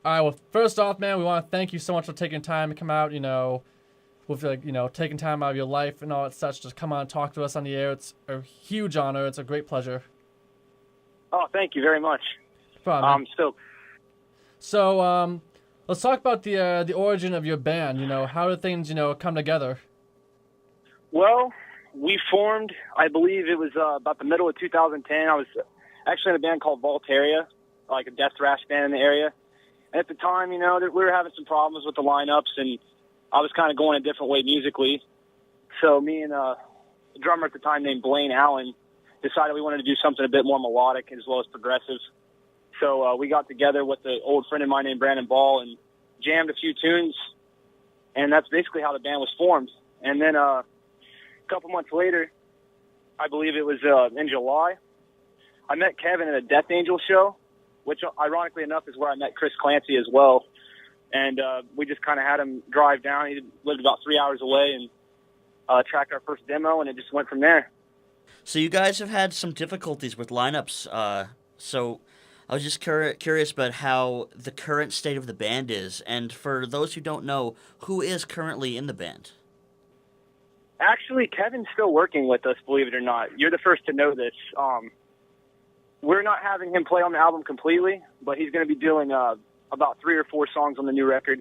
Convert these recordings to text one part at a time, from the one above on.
All right. Well, first off, man, we want to thank you so much for taking time to come out. With taking time out of your life and all that such, just come on and talk to us on the air. It's a huge honor. It's a great pleasure. Oh, thank you very much. Come on, man. So, So, let's talk about the origin of your band. How did things come together? well, we formed, I believe it was about the middle of 2010. I was actually in a band called Voltaria, like a death thrash band in the area. And at the time, we were having some problems with the lineups, and I was kind of going a different way musically. So me and a drummer at the time named Blaine Allen decided we wanted to do something a bit more melodic as well as progressive. So we got together with an old friend of mine named Brandon Ball and jammed a few tunes, and that's basically how the band was formed. And then a couple months later, I believe it was in July, I met Kevin at a Death Angel show, which ironically enough is where I met Chris Clancy as well. And we just kind of had him drive down. He lived about 3 hours away, and tracked our first demo, and it just went from there. So you guys have had some difficulties with lineups. So I was just curious about how the current state of the band is. And for those who don't know, who is currently in the band? Actually, Kevin's still working with us, believe it or not. You're the first to know this. We're not having him play on the album completely, but he's going to be doing about 3 or 4 songs on the new record.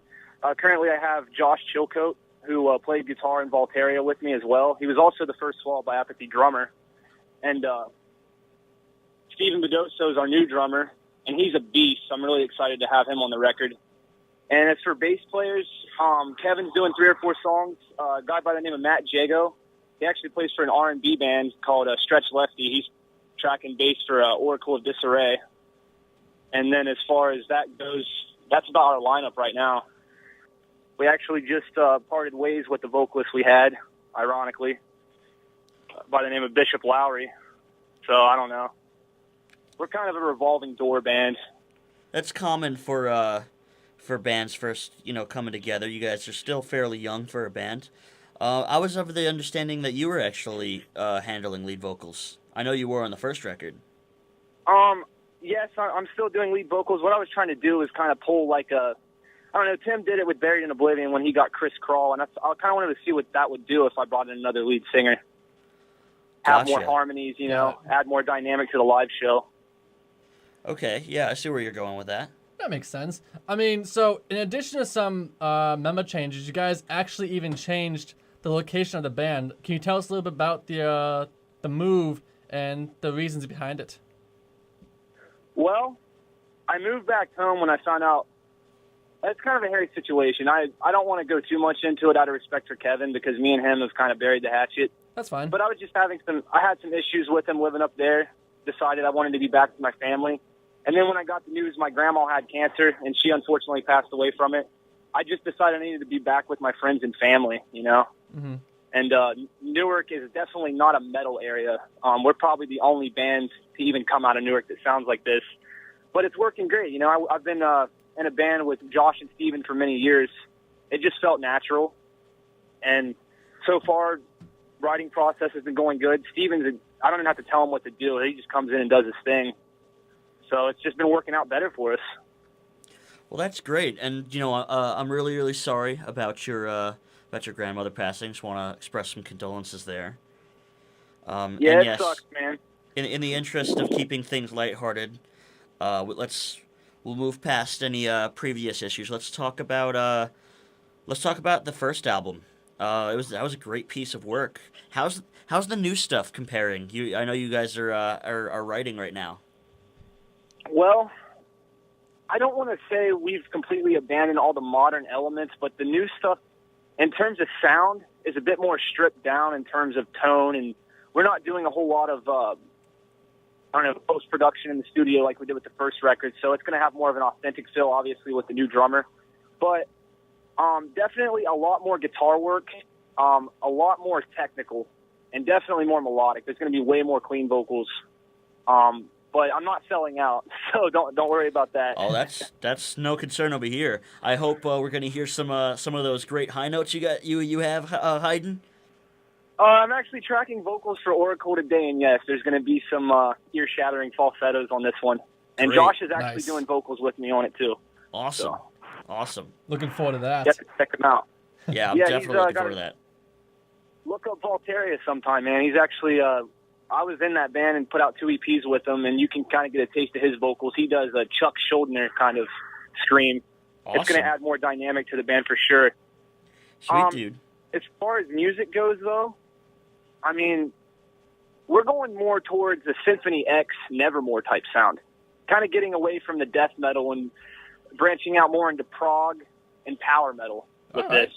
Currently, I have Josh Chilcote, who played guitar in Voltaria with me as well. He was also the first Swallow by Apathy drummer. And Steven Bedoso is our new drummer, and he's a beast. I'm really excited to have him on the record. And as for bass players, Kevin's doing 3 or 4 songs. A guy by the name of Matt Jago, he actually plays for an R&B band called Stretch Lefty. He's tracking bass for Oracle of Disarray. And then as far as that goes, that's about our lineup right now. We actually just parted ways with the vocalist we had, ironically, by the name of Bishop Lowry. So I don't know. We're kind of a revolving door band. That's common for bands first, coming together. You guys are still fairly young for a band. I was of the understanding that you were actually handling lead vocals. I know you were on the first record. Yes, I'm still doing lead vocals. What I was trying to do is kind of pull like a, I don't know, Tim did it with Buried in Oblivion when he got Chris Crawl, and I kind of wanted to see what that would do if I brought in another lead singer. Have more Gotcha. harmonies, add more dynamic to the live show. Okay, yeah, I see where you're going with that. That makes sense. I mean, so in addition to some member changes, you guys actually even changed the location of the band. Can you tell us a little bit about the move and the reasons behind it? Well, I moved back home when I found out. It's kind of a hairy situation. I don't want to go too much into it out of respect for Kevin because me and him have kind of buried the hatchet. That's fine. But I was just I had some issues with him living up there. Decided I wanted to be back with my family. And then when I got the news my grandma had cancer and she unfortunately passed away from it, I just decided I needed to be back with my friends and family, Mm-hmm. And Newark is definitely not a metal area. We're probably the only band to even come out of Newark that sounds like this. But it's working great. I've been in a band with Josh and Steven for many years. It just felt natural. And so far, writing process has been going good. Steven's, I don't even have to tell him what to do. He just comes in and does his thing. So it's just been working out better for us. Well, that's great, and I'm really, really sorry about your grandmother passing. Just want to express some condolences there. Yeah, and it yes, sucks, man. in the interest of keeping things lighthearted, we'll move past any previous issues. Let's talk about the first album. That was a great piece of work. How's the new stuff comparing? I know you guys are writing right now. Well, I don't want to say we've completely abandoned all the modern elements, but the new stuff, in terms of sound, is a bit more stripped down in terms of tone, and we're not doing a whole lot of, post-production in the studio like we did with the first record, so it's going to have more of an authentic feel, obviously, with the new drummer. But definitely a lot more guitar work, a lot more technical, and definitely more melodic. There's going to be way more clean vocals. But I'm not selling out, so don't worry about that. Oh, that's no concern over here. I hope we're going to hear some of those great high notes you have, Hayden. I'm actually tracking vocals for Oracle today, and yes, there's going to be some ear-shattering falsettos on this one. And Great. Josh is actually Nice. doing vocals with me on it too. Awesome. So, Awesome. Looking forward to that. yeah, check him out. Yeah, I'm Yeah, definitely he's, looking got forward to that. Look up Voltaria sometime, man. He's actually, I was in that band and put out 2 EPs with him, and you can kind of get a taste of his vocals. He does a Chuck Schuldiner kind of scream. Awesome. It's going to add more dynamic to the band for sure. Sweet dude. As far as music goes, though, I mean, we're going more towards the Symphony X Nevermore type sound. Kind of getting away from the death metal and branching out more into prog and power metal with this.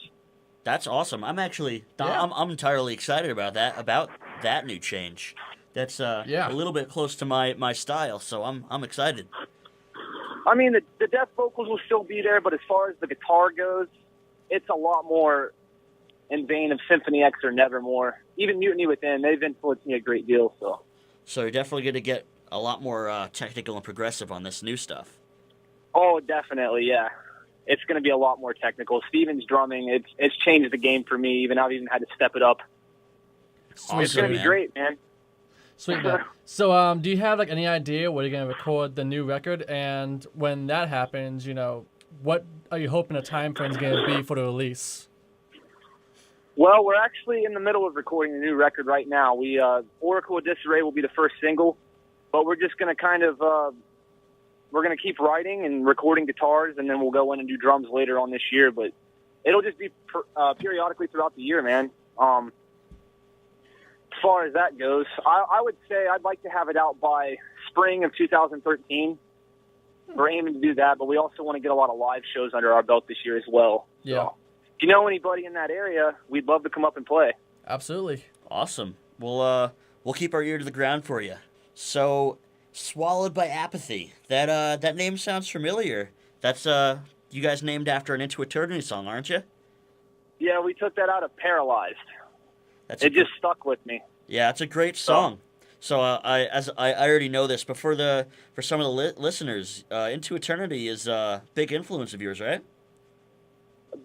That's awesome. I'm actually, I'm entirely excited about that new change. That's a little bit close to my style, so I'm excited. I mean, the death vocals will still be there, but as far as the guitar goes, it's a lot more in vein of Symphony X or Nevermore. Even Mutiny Within, they've influenced me a great deal. So you're definitely going to get a lot more technical and progressive on this new stuff. Oh, definitely, yeah. It's going to be a lot more technical. Steven's drumming, it's changed the game for me. I've even had to step it up. Sweet, it's going to be great, man. Sweet, man. So, do you have any idea where you're going to record the new record? And when that happens, what are you hoping the time frame is going to be for the release? Well, we're actually in the middle of recording the new record right now. Oracle of Disarray will be the first single, but we're just going to kind of, we're going to keep writing and recording guitars, and then we'll go in and do drums later on this year. But it'll just be periodically throughout the year, man. As far as that goes, I would say I'd like to have it out by spring of 2013. We're aiming to do that, but we also want to get a lot of live shows under our belt this year as well. Yeah. So, if you know anybody in that area, we'd love to come up and play. Absolutely. Awesome. We'll keep our ear to the ground for you. So, Swallowed by Apathy. That name sounds familiar. That's you guys named after an Into Eternity song, aren't you? Yeah, we took that out of Paralyzed. It just stuck with me. Yeah, it's a great song. So I already know this, but for some of the listeners, Into Eternity is a big influence of yours, right?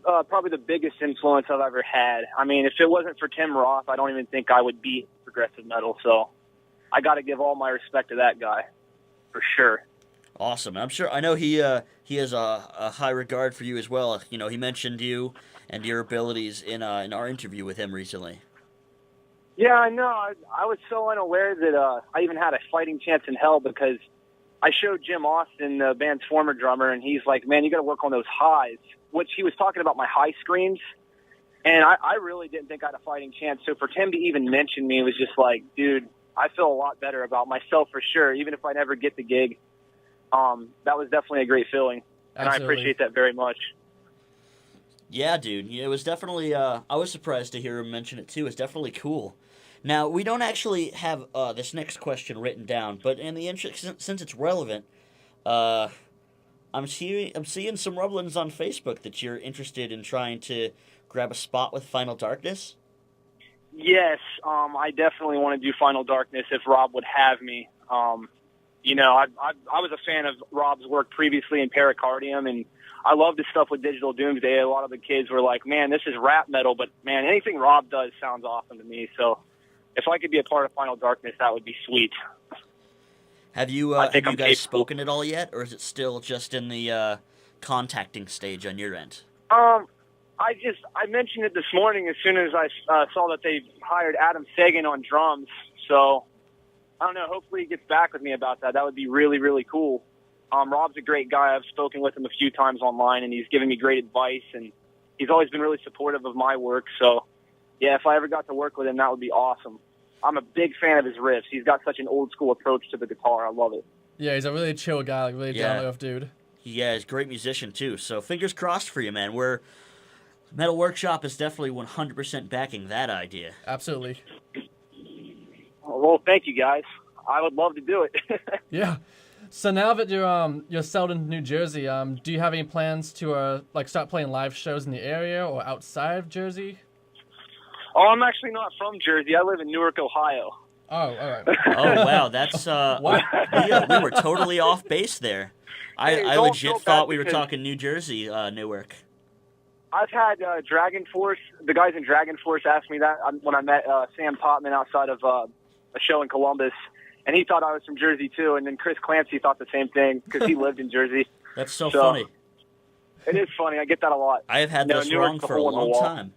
Probably the biggest influence I've ever had. I mean, if it wasn't for Tim Roth, I don't even think I would be progressive metal. So I got to give all my respect to that guy, for sure. Awesome. I know he has a high regard for you as well. He mentioned you and your abilities in our interview with him recently. Yeah, I know. I was so unaware that I even had a fighting chance in hell because I showed Jim Austin, the band's former drummer, and he's like, man, you got to work on those highs, which he was talking about my high screams. And I really didn't think I had a fighting chance. So for Tim to even mention me was just like, dude, I feel a lot better about myself for sure, even if I never get the gig. That was definitely a great feeling. And Absolutely. I appreciate that very much. Yeah, dude. It was definitely, I was surprised to hear him mention it too. It's definitely cool. Now, we don't actually have this next question written down, but in the interest, since it's relevant, I'm seeing some rumblings on Facebook that you're interested in trying to grab a spot with Final Darkness. Yes, I definitely want to do Final Darkness if Rob would have me. I was a fan of Rob's work previously in Pericardium, and I love the stuff with Digital Doomsday. A lot of the kids were like, man, this is rap metal, but man, anything Rob does sounds awesome to me. So if I could be a part of Final Darkness, that would be sweet. Have you guys spoken at all yet, or is it still just in the contacting stage on your end? I mentioned it this morning as soon as I saw that they hired Adam Sagan on drums. So I don't know. Hopefully he gets back with me about that. That would be really, really cool. Rob's a great guy. I've spoken with him a few times online, and he's given me great advice, and he's always been really supportive of my work. So, yeah, if I ever got to work with him, that would be awesome. I'm a big fan of his riffs. He's got such an old-school approach to the guitar. I love it. Yeah, he's a really chill guy, really down-to-earth dude. Yeah, he's a great musician, too. So fingers crossed for you, man. Metal Workshop is definitely 100% backing that idea. Absolutely. Well, thank you, guys. I would love to do it. Yeah. So now that you're settled in New Jersey, do you have any plans to start playing live shows in the area or outside of Jersey? Oh, I'm actually not from Jersey. I live in Newark, Ohio. Oh, all right. Oh, wow. That's we were totally off base there. I legit thought we were talking New Jersey, Newark. I've had Dragon Force, the guys in Dragon Force asked me that when I met Sam Potman outside of a show in Columbus, and he thought I was from Jersey too, and then Chris Clancy thought the same thing because he lived in Jersey. That's so funny. It is funny. I get that a lot. I have had No, this Newark's wrong the for a hole in the long wall. time.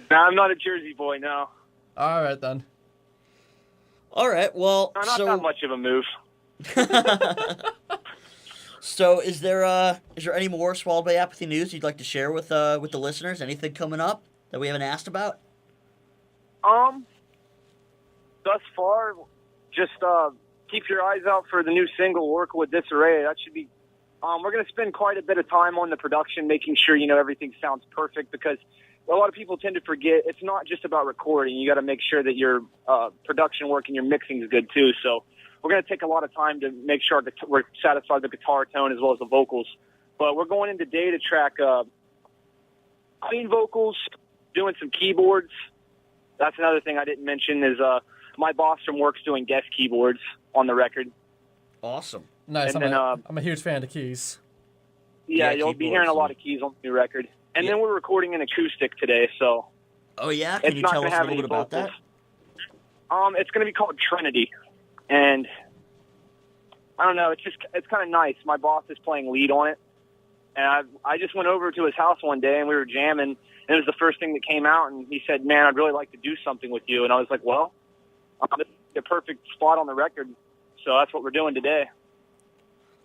No, I'm not a Jersey boy. No, All right then. All right, well, no, not that much of a move. So is there any more Swallowed by Apathy news you'd like to share with the listeners? Anything coming up that we haven't asked about? Thus far, just keep your eyes out for the new single "Oracle with Disarray." That should be. We're going to spend quite a bit of time on the production, making sure everything sounds perfect, because a lot of people tend to forget it's not just about recording. You got to make sure that your production work and your mixing is good too. So we're going to take a lot of time to make sure that we're satisfied with the guitar tone as well as the vocals. But we're going into day to track clean vocals, doing some keyboards. That's another thing I didn't mention is my boss from work's doing guest keyboards on the record. Awesome. Nice. And I'm a huge fan of the keys. Yeah, you'll be hearing a lot of keys on the new record. And then we're recording an acoustic today, so. Oh yeah, can it's you not tell gonna us a have little any bit about that? vocals. It's going to be called Trinity, and I don't know. It's kind of nice. My boss is playing lead on it, and I just went over to his house one day and we were jamming, and it was the first thing that came out, and he said, "Man, I'd really like to do something with you," and I was like, "Well, this is the perfect spot on the record, so that's what we're doing today."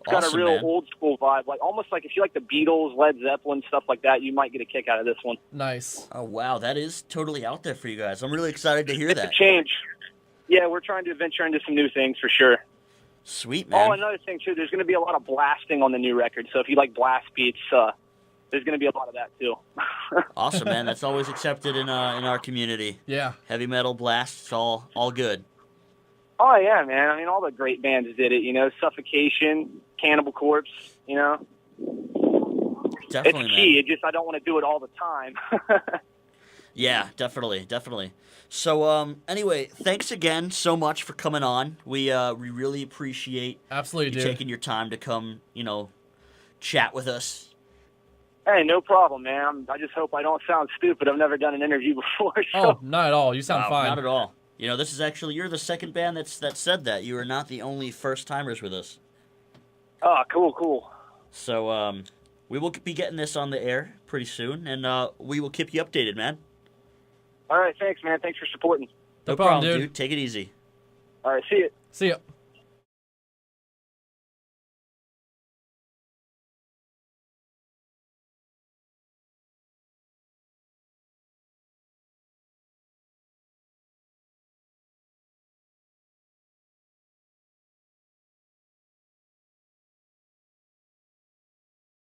It's got Awesome, a real man. old school vibe, like almost like if you like the Beatles, Led Zeppelin, stuff like that, you might get a kick out of this one. Nice. Oh wow, that is totally out there for you guys. I'm really excited to hear that. It's a change. Yeah, we're trying to venture into some new things for sure. Sweet, man. Oh, another thing too, there's going to be a lot of blasting on the new record. So if you like blast beats, there's going to be a lot of that too. Awesome, man. That's always accepted in our community. Yeah. Heavy metal blasts, all good. Oh yeah, man. I mean, all the great bands did it. Suffocation, Cannibal Corpse. Definitely, It's key. man. It just I don't want to do it all the time. Yeah, definitely. So, anyway, thanks again so much for coming on. We really appreciate Absolutely, you dude. taking your time to come, chat with us. Hey, no problem, man. I just hope I don't sound stupid. I've never done an interview before. So. Oh, not at all. You sound Wow, fine. Not at all. This is actually, you're the second band that said that. You are not the only first-timers with us. Oh, cool. So, we will be getting this on the air pretty soon, and we will keep you updated, man. All right, thanks, man. Thanks for supporting. No problem, dude. Take it easy. All right, see you. See ya.